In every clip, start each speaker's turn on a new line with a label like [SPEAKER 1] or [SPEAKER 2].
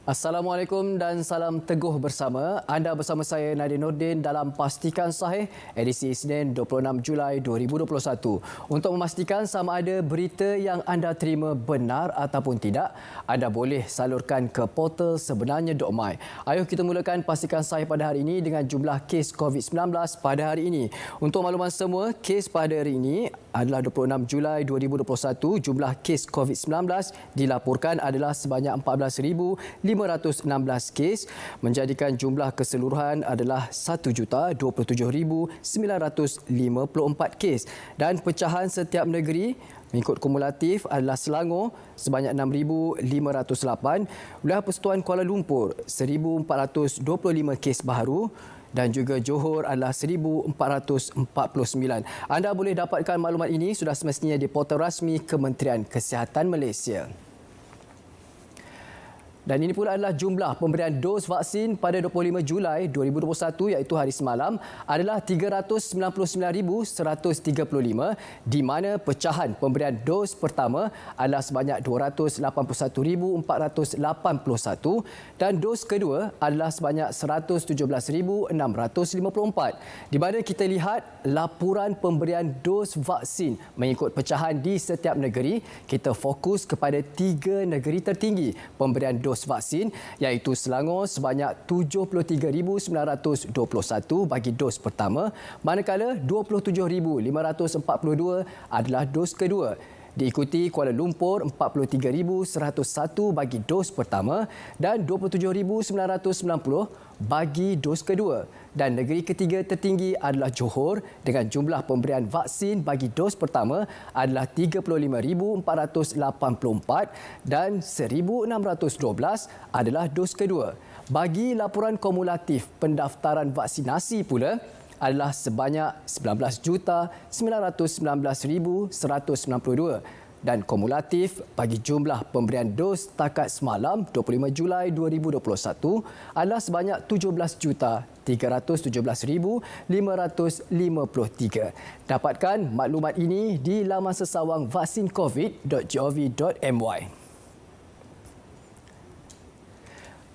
[SPEAKER 1] Assalamualaikum dan salam teguh bersama. Anda bersama saya Nadia Nordin dalam Pastikan Sahih edisi Isnin 26 Julai 2021. Untuk memastikan sama ada berita yang anda terima benar ataupun tidak, anda boleh salurkan ke portal sebenarnya.my. Ayuh kita mulakan Pastikan Sahih pada hari ini dengan jumlah kes COVID-19 pada hari ini. Untuk makluman semua, kes pada hari ini adalah 26 Julai 2021. Jumlah kes COVID-19 dilaporkan adalah sebanyak 14,516 kes, menjadikan jumlah keseluruhan adalah 1,027,954 kes. Dan pecahan setiap negeri mengikut kumulatif adalah Selangor sebanyak 6,508, Wilayah Persekutuan Kuala Lumpur 1,425 kes baharu dan juga Johor adalah 1,449. Anda boleh dapatkan maklumat ini sudah semestinya di portal rasmi Kementerian Kesihatan Malaysia. Dan ini pula adalah jumlah pemberian dos vaksin pada 25 Julai 2021 iaitu hari semalam adalah 399,135 di mana pecahan pemberian dos pertama adalah sebanyak 281,481 dan dos kedua adalah sebanyak 117,654. Di mana kita lihat laporan pemberian dos vaksin mengikut pecahan di setiap negeri, kita fokus kepada 3 negeri tertinggi pemberian dos vaksin iaitu Selangor sebanyak 73,921 bagi dos pertama, manakala 27,542 adalah dos kedua. Diikuti Kuala Lumpur 43,101 bagi dos pertama dan 27,990 bagi dos kedua. Dan negeri ketiga tertinggi adalah Johor dengan jumlah pemberian vaksin bagi dos pertama adalah 35,484 dan 1,612 adalah dos kedua. Bagi laporan kumulatif pendaftaran vaksinasi pula, adalah sebanyak 19,919,192 dan kumulatif bagi jumlah pemberian dos setakat semalam 25 Julai 2021 adalah sebanyak 17,317,553. Dapatkan maklumat ini di laman sesawang vaksincovid.gov.my.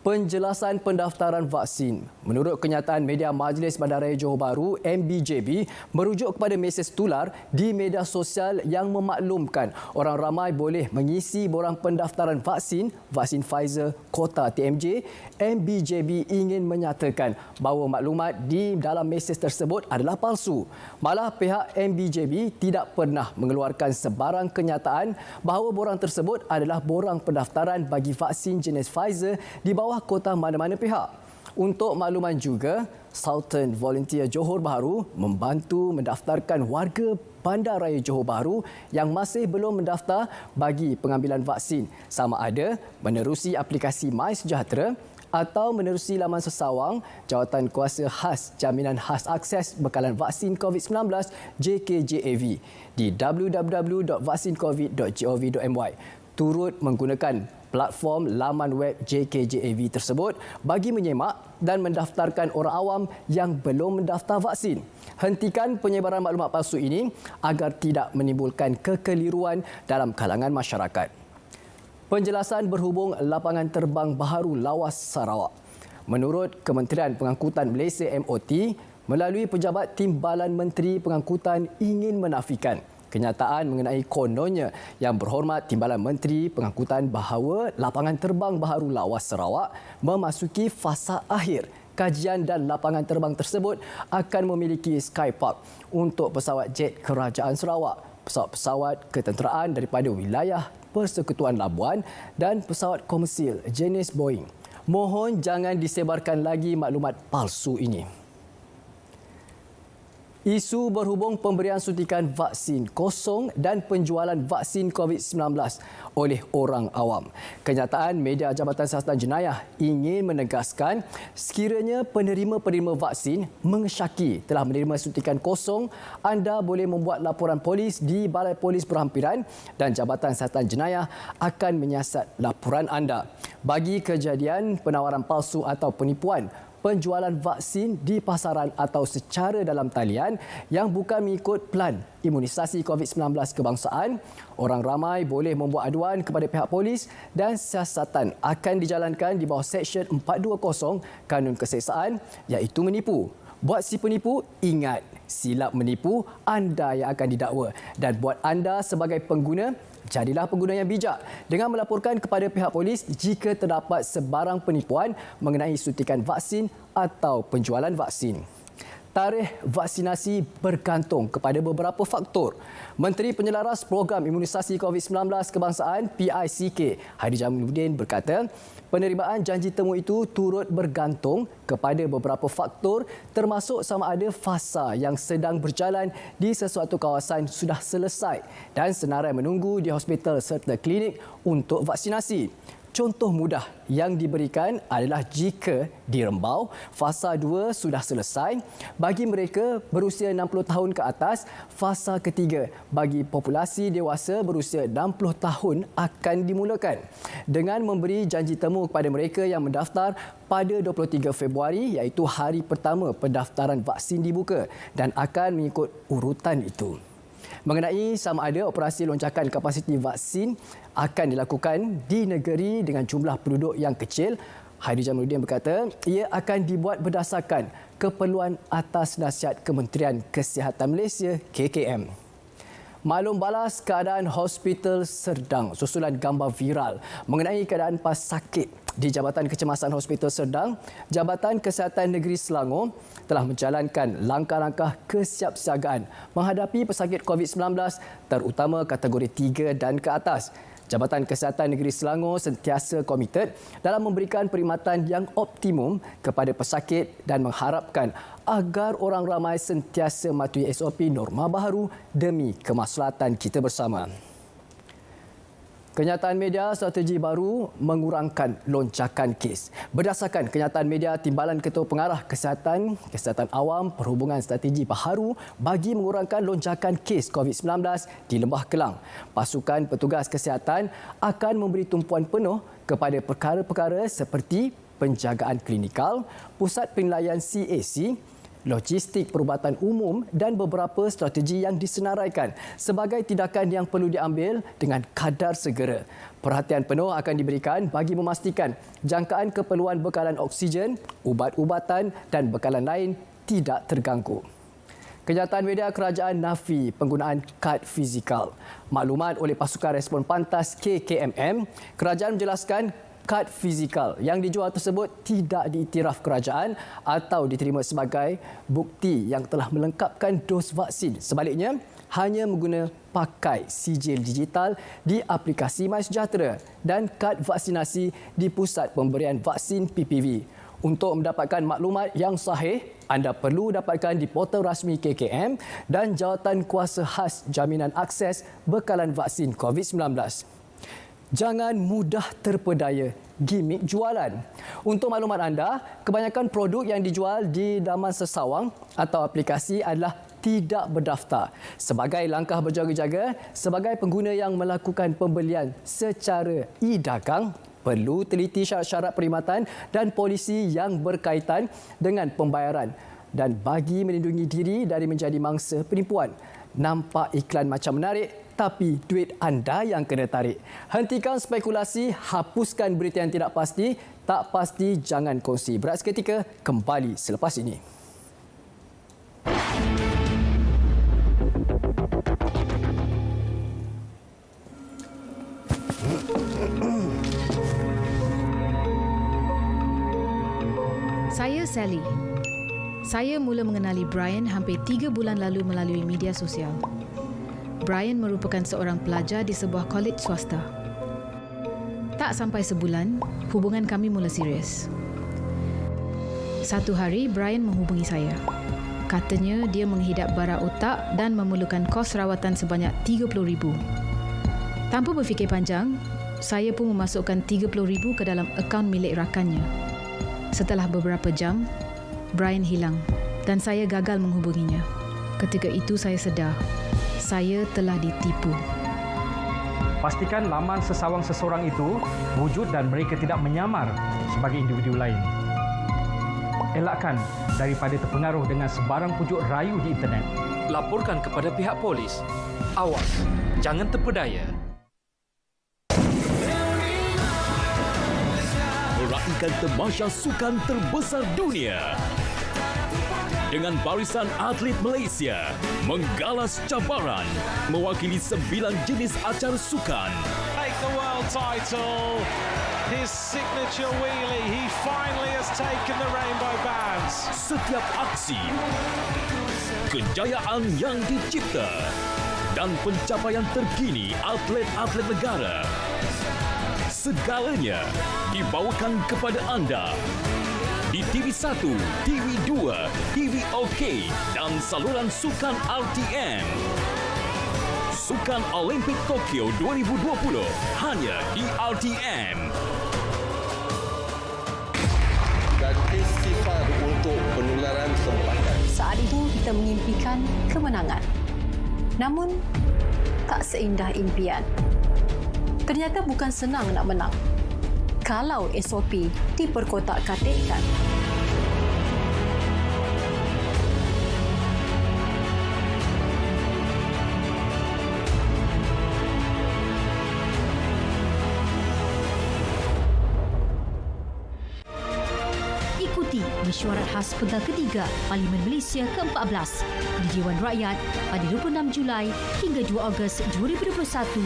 [SPEAKER 1] Penjelasan pendaftaran vaksin. Menurut kenyataan media Majlis Bandaraya Johor Bahru MBJB merujuk kepada mesej tular di media sosial yang memaklumkan orang ramai boleh mengisi borang pendaftaran vaksin Pfizer kota TMJ. MBJB ingin menyatakan bahawa maklumat di dalam mesej tersebut adalah palsu. Malah pihak MBJB tidak pernah mengeluarkan sebarang kenyataan bahawa borang tersebut adalah borang pendaftaran bagi vaksin jenis Pfizer di bawah kota mana-mana pihak. Untuk makluman juga, Sultan Volunteer Johor Bahru membantu mendaftarkan warga Bandaraya Johor Bahru yang masih belum mendaftar bagi pengambilan vaksin, sama ada menerusi aplikasi MySejahtera atau menerusi laman sesawang Jawatan Kuasa Khas Jaminan Khas Akses Bekalan Vaksin COVID-19 JKJAV di www.vaksincovid.gov.my. Turut menggunakan platform laman web JKJAV tersebut bagi menyemak dan mendaftarkan orang awam yang belum mendaftar vaksin. Hentikan penyebaran maklumat palsu ini agar tidak menimbulkan kekeliruan dalam kalangan masyarakat. Penjelasan berhubung lapangan terbang baharu lawas Sarawak. Menurut Kementerian Pengangkutan Malaysia MOT, melalui pejabat Timbalan Menteri Pengangkutan ingin menafikan kenyataan mengenai kononnya Yang Berhormat Timbalan Menteri Pengangkutan bahawa lapangan terbang baharu lawas Sarawak memasuki fasa akhir kajian dan lapangan terbang tersebut akan memiliki Skypark untuk pesawat jet Kerajaan Sarawak, pesawat-pesawat ketenteraan daripada wilayah Persekutuan Labuan dan pesawat komersil jenis Boeing. Mohon jangan disebarkan lagi maklumat palsu ini. Isu berhubung pemberian suntikan vaksin kosong dan penjualan vaksin COVID-19 oleh orang awam. Kenyataan media Jabatan Siasatan Jenayah ingin menegaskan sekiranya penerima-penerima vaksin mengesyaki telah menerima suntikan kosong, anda boleh membuat laporan polis di Balai Polis Berhampiran dan Jabatan Siasatan Jenayah akan menyiasat laporan anda. Bagi kejadian penawaran palsu atau penipuan, penjualan vaksin di pasaran atau secara dalam talian yang bukan mengikut plan imunisasi COVID-19 kebangsaan. Orang ramai boleh membuat aduan kepada pihak polis dan siasatan akan dijalankan di bawah Seksyen 420 Kanun Keseksaan iaitu menipu. Buat si penipu, ingat, silap menipu anda yang akan didakwa. Dan buat anda sebagai pengguna, jadilah pengguna yang bijak dengan melaporkan kepada pihak polis jika terdapat sebarang penipuan mengenai suntikan vaksin atau penjualan vaksin. Tarikh vaksinasi bergantung kepada beberapa faktor. Menteri Penyelaras Program Imunisasi COVID-19 Kebangsaan PICK Hadi Jamaluddin berkata, penerimaan janji temu itu turut bergantung kepada beberapa faktor termasuk sama ada fasa yang sedang berjalan di sesuatu kawasan sudah selesai dan senarai menunggu di hospital serta klinik untuk vaksinasi. Contoh mudah yang diberikan adalah jika di Rembau, fasa 2 sudah selesai bagi mereka berusia 60 tahun ke atas, fasa ketiga bagi populasi dewasa berusia 60 tahun akan dimulakan. Dengan memberi janji temu kepada mereka yang mendaftar pada 23 Februari iaitu hari pertama pendaftaran vaksin dibuka dan akan mengikut urutan itu. Mengenai sama ada operasi lonjakan kapasiti vaksin akan dilakukan di negeri dengan jumlah penduduk yang kecil, Hadi Jamaluddin berkata ia akan dibuat berdasarkan keperluan atas nasihat Kementerian Kesihatan Malaysia KKM. Maklum balas keadaan Hospital Serdang susulan gambar viral mengenai keadaan pesakit di Jabatan Kecemasan Hospital Serdang. Jabatan Kesihatan Negeri Selangor telah menjalankan langkah-langkah kesiapsiagaan menghadapi pesakit COVID-19 terutama kategori 3 dan ke atas. Jabatan Kesihatan Negeri Selangor sentiasa komited dalam memberikan perkhidmatan yang optimum kepada pesakit dan mengharapkan agar orang ramai sentiasa mematuhi SOP norma baharu demi kemaslahatan kita bersama. Kenyataan media strategi baru mengurangkan lonjakan kes. Berdasarkan kenyataan media Timbalan Ketua Pengarah Kesihatan Awam Perhubungan Strategi Baharu bagi mengurangkan lonjakan kes COVID-19 di Lembah Kelang, pasukan petugas kesihatan akan memberi tumpuan penuh kepada perkara-perkara seperti penjagaan klinikal, pusat penilaian CAC, logistik perubatan umum dan beberapa strategi yang disenaraikan sebagai tindakan yang perlu diambil dengan kadar segera. Perhatian penuh akan diberikan bagi memastikan jangkaan keperluan bekalan oksigen, ubat-ubatan dan bekalan lain tidak terganggu. Kenyataan media kerajaan nafi penggunaan kad fizikal. Maklumat oleh Pasukan Respon Pantas KKMM, kerajaan menjelaskan kad fizikal yang dijual tersebut tidak diiktiraf kerajaan atau diterima sebagai bukti yang telah melengkapkan dos vaksin. Sebaliknya, hanya mengguna pakai sijil digital di aplikasi MySejahtera dan kad vaksinasi di Pusat Pemberian Vaksin PPV. Untuk mendapatkan maklumat yang sahih, anda perlu dapatkan di portal rasmi KKM dan Jawatan Kuasa Khas Jaminan Akses Bekalan Vaksin COVID-19. Jangan mudah terpedaya gimik jualan. Untuk maklumat anda, kebanyakan produk yang dijual di laman sesawang atau aplikasi adalah tidak berdaftar. Sebagai langkah berjaga-jaga, sebagai pengguna yang melakukan pembelian secara e-dagang, perlu teliti syarat-syarat perkhidmatan dan polisi yang berkaitan dengan pembayaran dan bagi melindungi diri dari menjadi mangsa penipuan. Nampak iklan macam menarik, tapi duit anda yang kena tarik. Hentikan spekulasi, hapuskan berita yang tidak pasti. Tak pasti, jangan kongsi. Berat seketika, kembali selepas ini.
[SPEAKER 2] Saya Sally. Saya mula mengenali Brian hampir 3 bulan lalu melalui media sosial. Brian merupakan seorang pelajar di sebuah kolej swasta. Tak sampai sebulan, hubungan kami mula serius. Satu hari, Brian menghubungi saya. Katanya dia menghidap bara otak dan memerlukan kos rawatan sebanyak RM30,000. Tanpa berfikir panjang, saya pun memasukkan RM30,000 ke dalam akaun milik rakannya. Setelah beberapa jam, Brian hilang dan saya gagal menghubunginya. Ketika itu saya sedar, saya telah ditipu.
[SPEAKER 3] Pastikan laman sesawang seseorang itu wujud dan mereka tidak menyamar sebagai individu lain. Elakkan daripada terpengaruh dengan sebarang pujuk rayu di internet.
[SPEAKER 4] Laporkan kepada pihak polis. Awas, jangan terpedaya.
[SPEAKER 5] Meraihkan tamasya sukan terbesar dunia dengan barisan atlet Malaysia menggalas cabaran mewakili 9 jenis acara sukan.
[SPEAKER 6] Take the world title. His signature wheelie. He finally has taken the rainbow bands.
[SPEAKER 5] Setiap aksi, kejayaan yang dicipta dan pencapaian terkini atlet-atlet negara. Segalanya dibawakan kepada anda di TV1, TV2, TV OK dan saluran sukan RTM. Sukan Olimpik Tokyo 2020 hanya di RTM.
[SPEAKER 7] Dan istighfar untuk penularan tempatan.
[SPEAKER 8] Saat itu kita mengimpikan kemenangan. Namun, tak seindah impian. Ternyata bukan senang nak menang kalau SOP diperkotak-katikkan.
[SPEAKER 9] Ikuti mesyuarat khas Pegal Ketiga Parlimen Malaysia ke-14 di Dewan Rakyat pada 26 Julai hingga 2 Ogos 2021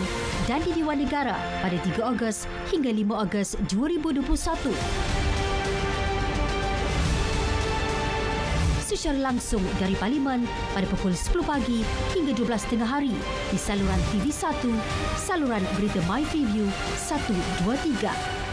[SPEAKER 9] dan di Dewan Negara pada 3 Ogos hingga 5 Ogos 2021. Secara langsung dari Parlimen pada pukul 10 pagi hingga 12 tengah hari di saluran TV1, saluran berita My Preview 123.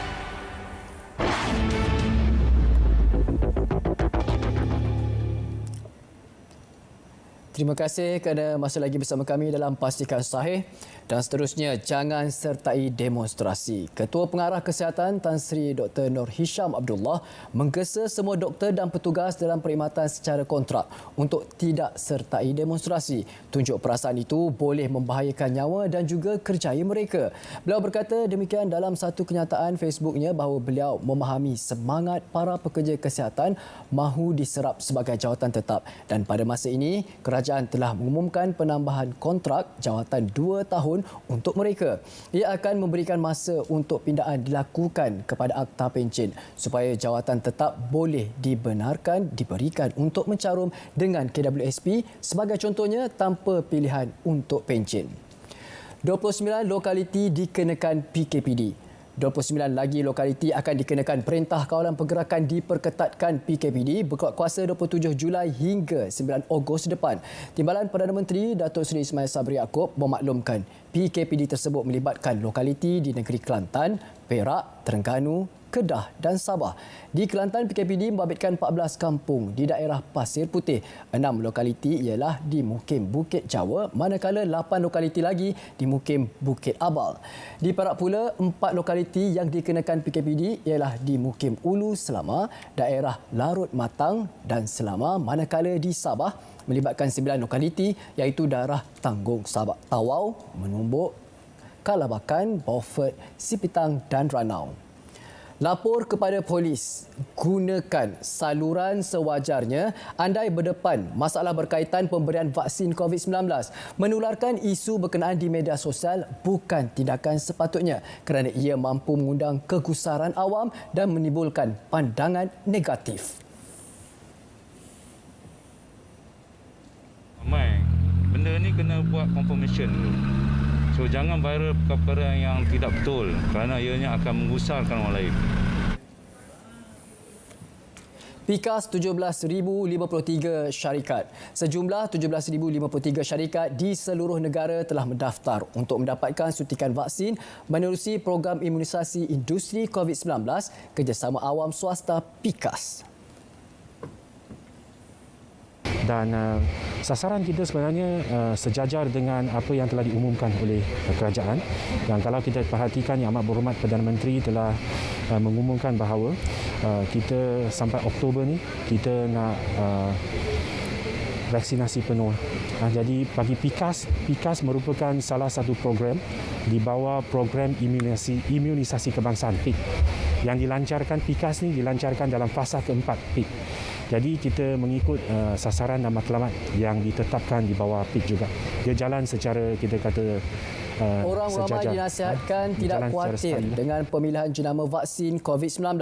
[SPEAKER 1] Terima kasih kerana masih lagi bersama kami dalam Pastikan Sahih. Dan seterusnya, jangan sertai demonstrasi. Ketua Pengarah Kesihatan Tan Sri Dr. Nur Hisham Abdullah menggesa semua doktor dan petugas dalam perkhidmatan secara kontrak untuk tidak sertai demonstrasi. Tunjuk perasaan itu boleh membahayakan nyawa dan juga kerjaya mereka. Beliau berkata demikian dalam satu kenyataan Facebooknya bahawa beliau memahami semangat para pekerja kesihatan mahu diserap sebagai jawatan tetap. Dan pada masa ini, kerajaan telah mengumumkan penambahan kontrak jawatan 2 tahun untuk mereka. Ia akan memberikan masa untuk pindaan dilakukan kepada Akta Pencen supaya jawatan tetap boleh diberikan untuk mencarum dengan KWSP sebagai contohnya tanpa pilihan untuk pencen. 29 lokaliti dikenakan PKPD. 29 lagi lokaliti akan dikenakan Perintah Kawalan Pergerakan diperketatkan PKPD berkuat kuasa 27 Julai hingga 9 Ogos depan. Timbalan Perdana Menteri Datuk Seri Ismail Sabri Yaakob memaklumkan PKPD tersebut melibatkan lokaliti di negeri Kelantan, Perak, Terengganu, Kedah dan Sabah. Di Kelantan, PKPD membabitkan 14 kampung di daerah Pasir Putih. 6 lokaliti ialah di Mukim Bukit Jawa, manakala 8 lokaliti lagi di Mukim Bukit Abal. Di Perak pula, 4 lokaliti yang dikenakan PKPD ialah di Mukim Ulu Selama, daerah Larut Matang dan Selama, manakala di Sabah melibatkan 9 lokaliti iaitu daerah Tanggung Sabak Tawau, Menumbuk, Kalabakan, Beaufort, Sipitang dan Ranau. Lapor kepada polis. Gunakan saluran sewajarnya andai berdepan masalah berkaitan pemberian vaksin COVID-19. Menularkan isu berkenaan di media sosial bukan tindakan sepatutnya kerana ia mampu mengundang kegusaran awam dan menimbulkan pandangan negatif.
[SPEAKER 10] Benda ni kena buat confirmation dulu. So jangan viral perkara yang tidak betul kerana ianya akan menggusarkan orang lain.
[SPEAKER 1] PIKAS 17,053 syarikat. Sejumlah 17,053 syarikat di seluruh negara telah mendaftar untuk mendapatkan suntikan vaksin menerusi program imunisasi industri COVID-19 kerjasama awam swasta PIKAS.
[SPEAKER 11] Dan sasaran kita sebenarnya sejajar dengan apa yang telah diumumkan oleh kerajaan. Dan kalau kita perhatikan, Yang Amat Berhormat Perdana Menteri telah mengumumkan bahawa kita sampai Oktober ni kita nak vaksinasi penuh. Jadi bagi PIKAS merupakan salah satu program di bawah program imunisasi kebangsaan PIK. Yang dilancarkan PIKAS ni dilancarkan dalam fasa keempat PIK. Jadi kita mengikut sasaran dan matlamat yang ditetapkan di bawah PIK juga. Dia jalan secara kita kata
[SPEAKER 1] orang ramai dinasihatkan tidak khawatir dengan pemilihan jenama vaksin COVID-19.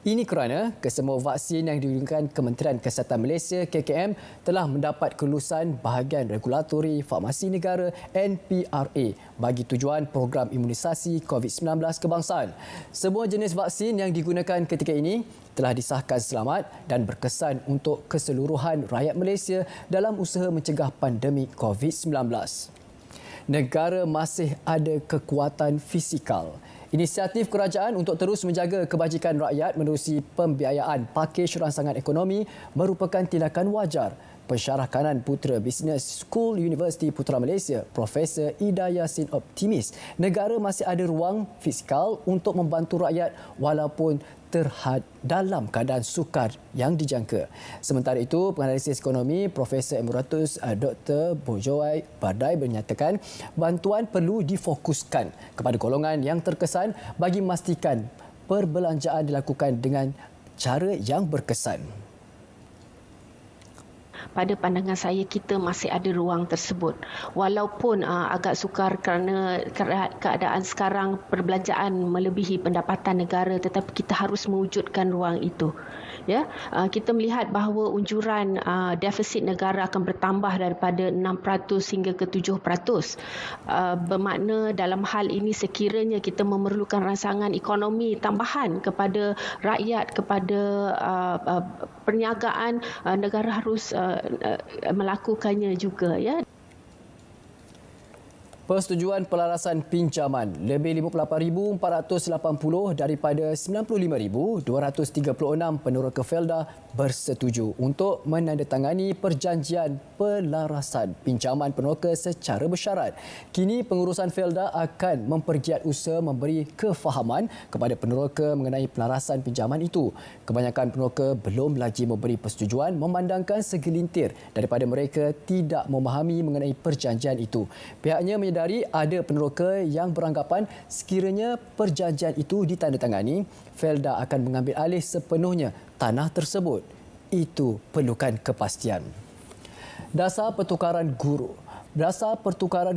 [SPEAKER 1] Ini kerana kesemua vaksin yang digunakan Kementerian Kesihatan Malaysia KKM telah mendapat kelulusan bahagian regulatori farmasi negara NPRA bagi tujuan program imunisasi COVID-19 kebangsaan. Semua jenis vaksin yang digunakan ketika ini telah disahkan selamat dan berkesan untuk keseluruhan rakyat Malaysia dalam usaha mencegah pandemik COVID-19. Negara masih ada kekuatan fizikal. Inisiatif kerajaan untuk terus menjaga kebajikan rakyat menerusi pembiayaan pakej rangsangan ekonomi merupakan tindakan wajar. Pensyarah kanan Putera Business School Universiti Putra Malaysia, Profesor Ida Yassin optimis negara masih ada ruang fizikal untuk membantu rakyat walaupun dalam keadaan sukar yang dijangka. Sementara itu, penganalisis ekonomi Profesor Emiratus Dr. Bojowai Bardai menyatakan bantuan perlu difokuskan kepada golongan yang terkesan bagi memastikan perbelanjaan dilakukan dengan cara yang berkesan.
[SPEAKER 12] Pada pandangan saya, kita masih ada ruang tersebut. Walaupun agak sukar kerana keadaan sekarang perbelanjaan melebihi pendapatan negara, tetapi kita harus mewujudkan ruang itu. Ya, kita melihat bahawa unjuran defisit negara akan bertambah daripada 6% hingga ke 7%. Bermakna dalam hal ini sekiranya kita memerlukan rangsangan ekonomi tambahan kepada rakyat, kepada perniagaan, negara harus melakukannya juga, ya.
[SPEAKER 1] Persetujuan pelarasan pinjaman lebih 58,480 daripada 95,236 peneroka Felda bersetuju untuk menandatangani perjanjian pelarasan pinjaman peneroka secara bersyarat. Kini pengurusan Felda akan mempergiat usaha memberi kefahaman kepada peneroka mengenai pelarasan pinjaman itu. Kebanyakan peneroka belum lagi memberi persetujuan memandangkan segelintir daripada mereka tidak memahami mengenai perjanjian itu. Pihaknya menyedari ada peneroka yang beranggapan sekiranya perjanjian itu ditandatangani, Felda akan mengambil alih sepenuhnya tanah tersebut. Itu perlukan kepastian. Dasar pertukaran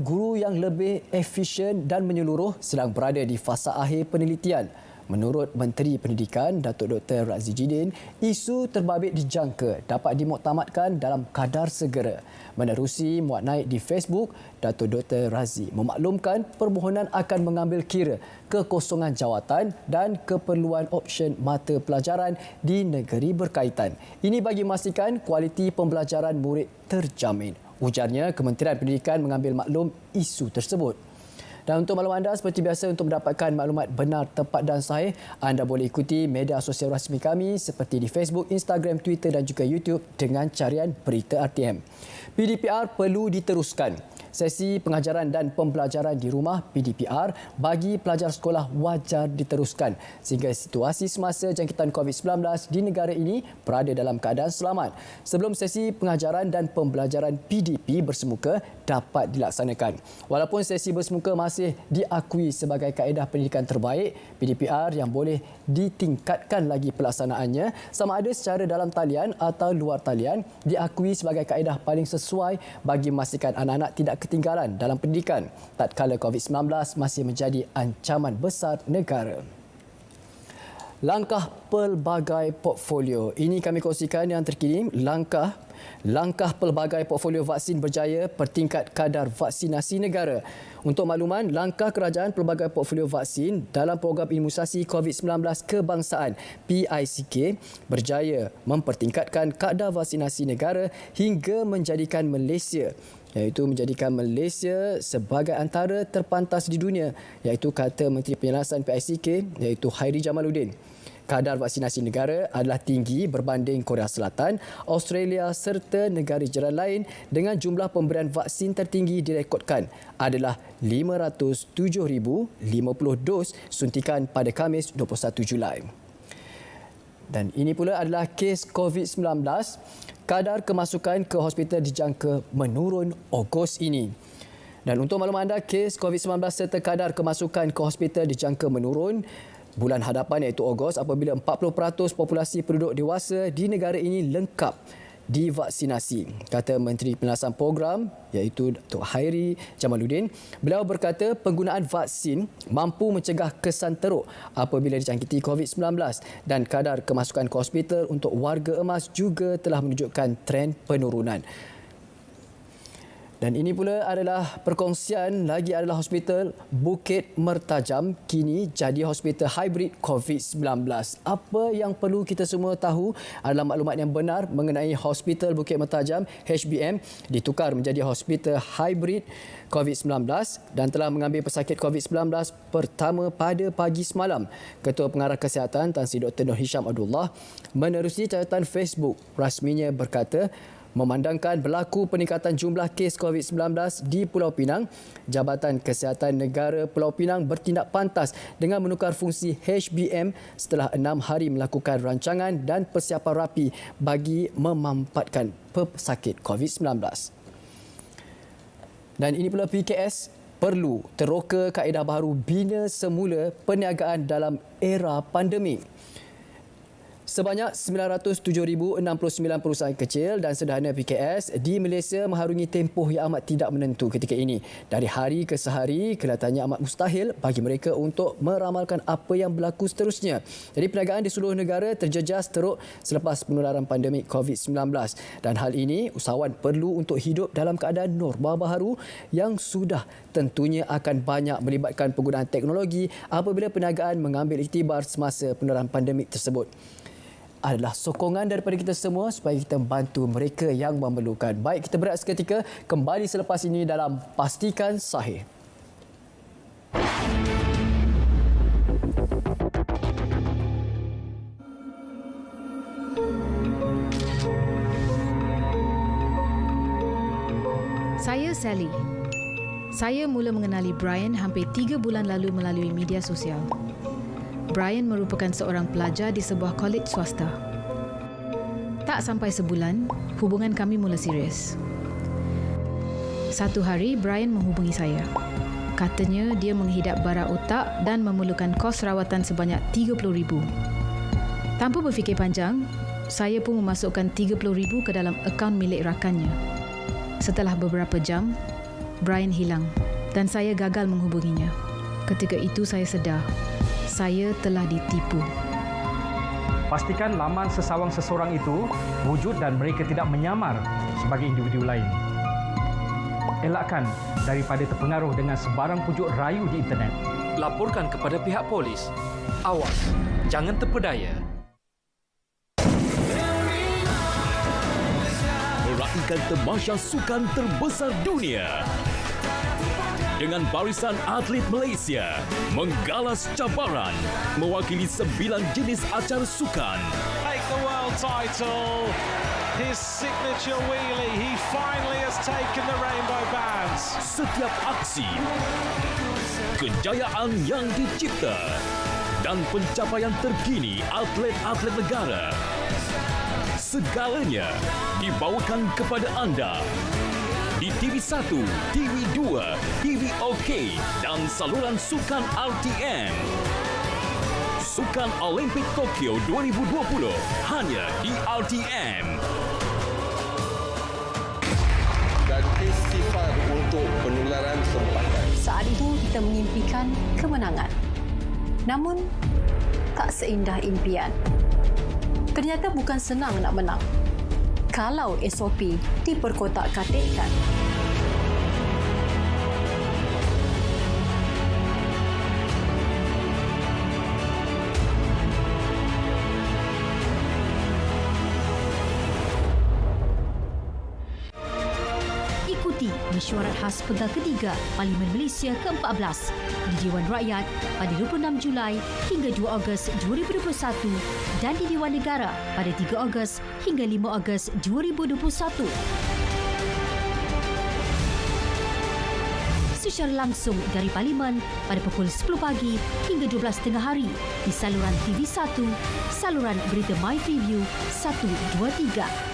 [SPEAKER 1] guru yang lebih efisien dan menyeluruh sedang berada di fasa akhir penelitian. Menurut Menteri Pendidikan Datuk Dr. Razzie Jidin, isu terbabit dijangka dapat dimuktamadkan dalam kadar segera. Menerusi muat naik di Facebook, Datuk Dr. Razzie memaklumkan permohonan akan mengambil kira kekosongan jawatan dan keperluan option mata pelajaran di negeri berkaitan. Ini bagi memastikan kualiti pembelajaran murid terjamin. Ujarnya, Kementerian Pendidikan mengambil maklum isu tersebut. Dan untuk makluman anda, seperti biasa, untuk mendapatkan maklumat benar, tepat dan sahih, anda boleh ikuti media sosial rasmi kami seperti di Facebook, Instagram, Twitter dan juga YouTube dengan carian Berita RTM. PDPR perlu diteruskan. Sesi pengajaran dan pembelajaran di rumah PDPR bagi pelajar sekolah wajar diteruskan sehingga situasi semasa jangkitan COVID-19 di negara ini berada dalam keadaan selamat sebelum sesi pengajaran dan pembelajaran PDP bersemuka dapat dilaksanakan. Walaupun sesi bersemuka masih diakui sebagai kaedah pendidikan terbaik, PDPR yang boleh ditingkatkan lagi pelaksanaannya sama ada secara dalam talian atau luar talian diakui sebagai kaedah paling sesuai bagi memastikan anak-anak tidak ketinggalan dalam pendidikan tatkala COVID-19 masih menjadi ancaman besar negara. Langkah pelbagai portfolio. Ini kami kongsikan yang terkini. Langkah pelbagai portfolio vaksin berjaya pertingkat kadar vaksinasi negara. Untuk makluman, langkah kerajaan pelbagai portfolio vaksin dalam program imunisasi COVID-19 kebangsaan PICK berjaya mempertingkatkan kadar vaksinasi negara hingga menjadikan Malaysia sebagai antara terpantas di dunia, iaitu kata Menteri Penyelarasan PICK iaitu Hairi Jamaluddin. Kadar vaksinasi negara adalah tinggi berbanding Korea Selatan, Australia serta negara jiran lain dengan jumlah pemberian vaksin tertinggi direkodkan adalah 507,050 dos suntikan pada Khamis 21 Julai. Dan ini pula adalah kes COVID-19. Kadar kemasukan ke hospital dijangka menurun Ogos ini. Dan untuk makluman anda, kes COVID-19 serta kadar kemasukan ke hospital dijangka menurun bulan hadapan iaitu Ogos apabila 40% populasi penduduk dewasa di negara ini lengkap divaksinasi, kata Menteri Penyelesaian Program iaitu Dr. Hairi Jamaluddin. Beliau berkata penggunaan vaksin mampu mencegah kesan teruk apabila dijangkiti COVID-19 dan kadar kemasukan ke hospital untuk warga emas juga telah menunjukkan trend penurunan. Dan ini pula adalah perkongsian lagi adalah Hospital Bukit Mertajam kini jadi hospital hybrid COVID-19. Apa yang perlu kita semua tahu adalah maklumat yang benar mengenai Hospital Bukit Mertajam HBM ditukar menjadi hospital hybrid COVID-19 dan telah mengambil pesakit COVID-19 pertama pada pagi semalam. Ketua Pengarah Kesihatan Tan Sri Dr. Nur Hisham Abdullah menerusi catatan Facebook rasminya berkata, memandangkan berlaku peningkatan jumlah kes COVID-19 di Pulau Pinang, Jabatan Kesihatan Negara Pulau Pinang bertindak pantas dengan menukar fungsi HBM setelah 6 hari melakukan rancangan dan persiapan rapi bagi memanfaatkan pesakit COVID-19. Dan ini pula PKS perlu teroka kaedah baru bina semula perniagaan dalam era pandemik. Sebanyak 907,069 perusahaan kecil dan sederhana PKS di Malaysia mengharungi tempoh yang amat tidak menentu ketika ini. Dari hari ke sehari, kelihatannya amat mustahil bagi mereka untuk meramalkan apa yang berlaku seterusnya. Jadi perniagaan di seluruh negara terjejas teruk selepas penularan pandemik COVID-19. Dan hal ini usahawan perlu untuk hidup dalam keadaan norma baharu yang sudah tentunya akan banyak melibatkan penggunaan teknologi apabila perniagaan mengambil iktibar semasa penularan pandemik tersebut. Adalah sokongan daripada kita semua supaya kita membantu mereka yang memerlukan. Baik, kita berehat seketika, kembali selepas ini dalam Pastikan Sahih.
[SPEAKER 2] Saya Sally. Saya mula mengenali Brian hampir 3 bulan lalu melalui media sosial. Brian merupakan seorang pelajar di sebuah kolej swasta. Tak sampai sebulan, hubungan kami mula serius. Satu hari, Brian menghubungi saya. Katanya dia menghidap bara otak dan memerlukan kos rawatan sebanyak RM30,000. Tanpa berfikir panjang, saya pun memasukkan RM30,000 ke dalam akaun milik rakannya. Setelah beberapa jam, Brian hilang dan saya gagal menghubunginya. Ketika itu saya sedar, saya telah ditipu.
[SPEAKER 3] Pastikan laman sesawang seseorang itu wujud dan mereka tidak menyamar sebagai individu lain. Elakkan daripada terpengaruh dengan sebarang pujuk rayu di internet.
[SPEAKER 4] Laporkan kepada pihak polis. Awas, jangan terpedaya.
[SPEAKER 5] Meraihkan tamasya sukan terbesar dunia dengan barisan atlet Malaysia menggalas cabaran mewakili 9 jenis acara sukan.
[SPEAKER 6] Take the world title, his signature wheelie, he finally has taken the rainbow bands.
[SPEAKER 5] Setiap aksi, kejayaan yang dicipta dan pencapaian terkini atlet-atlet negara. Segalanya dibawakan kepada anda di TV1, TV2, TV OK dan saluran sukan RTM. Sukan Olimpik Tokyo 2020 hanya di RTM.
[SPEAKER 7] Dan istighfar untuk penularan tempatan.
[SPEAKER 8] Saat itu kita mengimpikan kemenangan. Namun, tak seindah impian. Ternyata bukan senang nak menang kalau SOP diperkotak-katikkan.
[SPEAKER 9] Ikuti mesyuarat khas Pegal Ketiga Parlimen Malaysia ke-14 di Dewan Rakyat pada 26 Julai hingga 2 Ogos 2021 dan di Dewan Negara pada 3 Ogos hingga 5 Ogos 2021. Secara langsung dari Parlimen pada pukul 10 pagi hingga 12.30 hari di saluran TV1, saluran berita My Preview 123.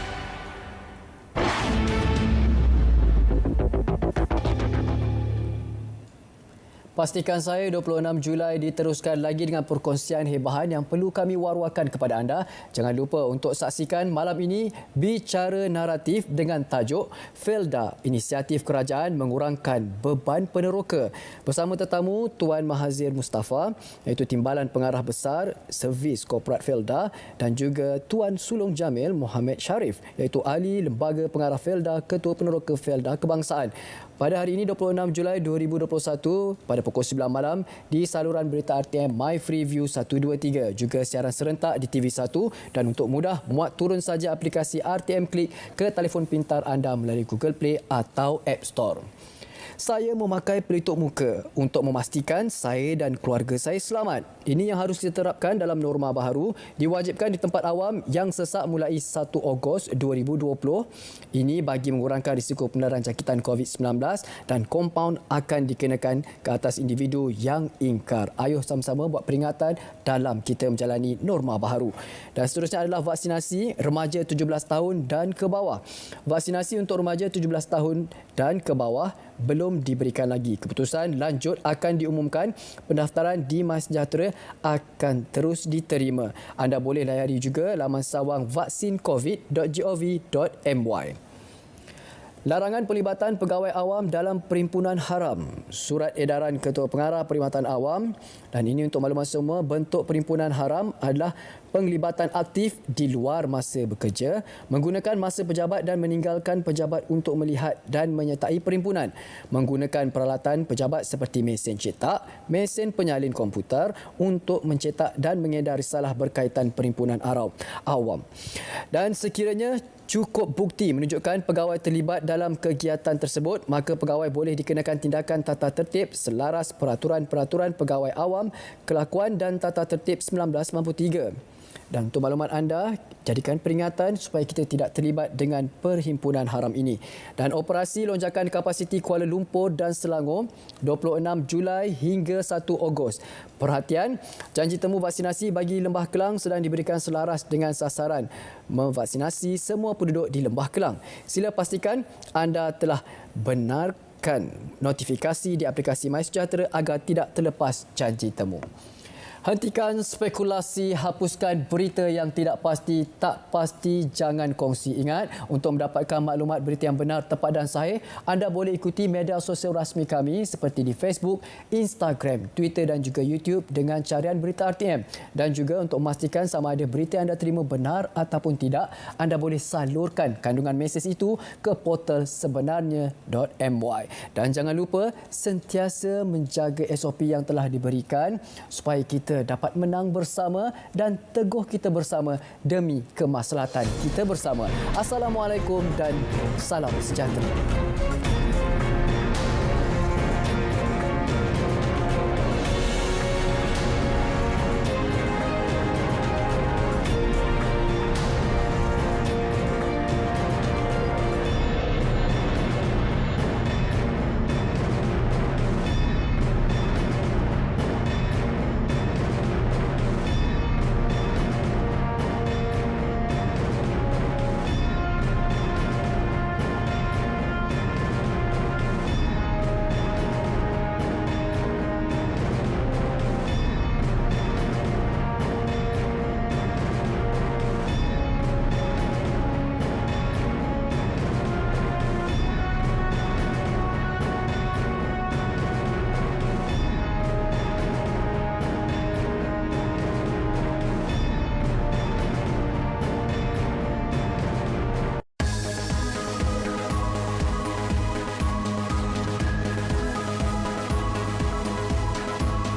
[SPEAKER 1] Pastikan Saya 26 Julai diteruskan lagi dengan perkongsian hebahan yang perlu kami war-warkan kepada anda. Jangan lupa untuk saksikan malam ini Bicara Naratif dengan tajuk Felda, Inisiatif Kerajaan Mengurangkan Beban Peneroka. Bersama tetamu Tuan Mahazir Mustafa, iaitu Timbalan Pengarah Besar Servis Korporat Felda, dan juga Tuan Sulong Jamil Mohamed Sharif, iaitu Ahli Lembaga Pengarah Felda, Ketua Peneroka Felda Kebangsaan. Pada hari ini 26 Julai 2021 pada pukul 9 malam di saluran berita RTM My Freeview 123, juga siaran serentak di TV1, dan untuk mudah muat turun saja aplikasi RTM Klik ke telefon pintar anda melalui Google Play atau App Store. Saya memakai pelitup muka untuk memastikan saya dan keluarga saya selamat. Ini yang harus diterapkan dalam norma baharu, diwajibkan di tempat awam yang sesak mulai 1 Ogos 2020. Ini bagi mengurangkan risiko penularan jangkitan COVID-19 dan kompaun akan dikenakan ke atas individu yang ingkar. Ayuh sama-sama buat peringatan dalam kita menjalani norma baharu. Dan seterusnya adalah vaksinasi remaja 17 tahun dan ke bawah. Vaksinasi untuk remaja 17 tahun dan ke bawah belum diberikan lagi. Keputusan lanjut akan diumumkan. Pendaftaran di MySejahtera akan terus diterima. Anda boleh layari juga laman sawang vaksincovid.gov.my. Larangan pelibatan pegawai awam dalam perhimpunan haram. Surat edaran Ketua Pengarah Perkhidmatan Awam, dan ini untuk makluman semua, bentuk perhimpunan haram adalah penglibatan aktif di luar masa bekerja, menggunakan masa pejabat dan meninggalkan pejabat untuk melihat dan menyertai perhimpunan, menggunakan peralatan pejabat seperti mesin cetak, mesin penyalin komputer untuk mencetak dan mengedar risalah berkaitan perhimpunan awam. Dan sekiranya cukup bukti menunjukkan pegawai terlibat dalam kegiatan tersebut, maka pegawai boleh dikenakan tindakan tata tertib selaras peraturan-peraturan pegawai awam, kelakuan dan tata tertib 1993. Dan untuk maklumat anda, jadikan peringatan supaya kita tidak terlibat dengan perhimpunan haram ini. Dan operasi lonjakan kapasiti Kuala Lumpur dan Selangor 26 Julai hingga 1 Ogos. Perhatian, janji temu vaksinasi bagi Lembah Kelang sedang diberikan selaras dengan sasaran memvaksinasi semua penduduk di Lembah Kelang. Sila pastikan anda telah benarkan notifikasi di aplikasi MySejahtera agar tidak terlepas janji temu. Hentikan spekulasi, hapuskan berita yang tidak pasti, tak pasti, jangan kongsi. Ingat, untuk mendapatkan maklumat berita yang benar, tepat dan sahih, anda boleh ikuti media sosial rasmi kami seperti di Facebook, Instagram, Twitter dan juga YouTube dengan carian Berita RTM. Dan juga untuk memastikan sama ada berita yang anda terima benar ataupun tidak, anda boleh salurkan kandungan mesej itu ke portal sebenarnya.my. Dan jangan lupa sentiasa menjaga SOP yang telah diberikan supaya kita dapat menang bersama dan teguh kita bersama demi kemaslahatan kita bersama. Assalamualaikum dan salam sejahtera.